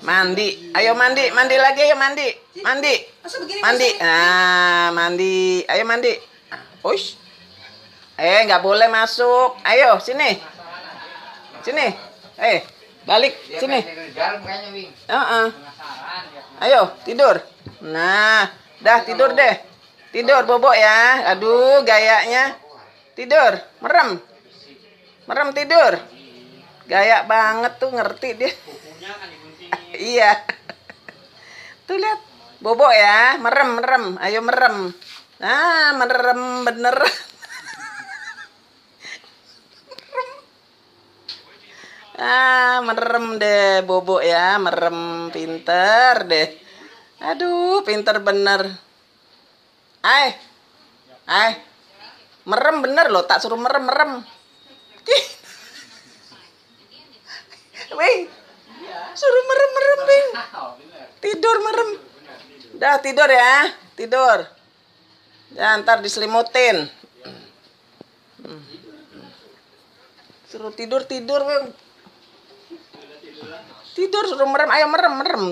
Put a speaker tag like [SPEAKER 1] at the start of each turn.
[SPEAKER 1] Mandi. Ayo mandi, mandi lagi, ayo mandi. Mandi. Mandi. Nah, mandi. Ayo mandi. Uish. Nggak boleh masuk. Ayo, sini. Sini. Balik sini. Ayo, tidur. Nah, dah tidur deh. Tidur Bobo ya. Aduh, gayanya. Tidur, merem. Merem tidur. Gaya banget tuh, ngerti dia. Iya. Tuh lihat. Bobo ya, merem, merem. Ayo merem. Nah, merem bener. Merem deh Bobo ya, merem pinter deh. Aduh, pinter bener. Merem bener loh, tak suruh merem. Wih, suruh merem, Bing. Tidur merem. Dah tidur ya, tidur. Ya, ntar diselimutin. Suruh tidur, Bing. Tidur suruh merem, ayo merem.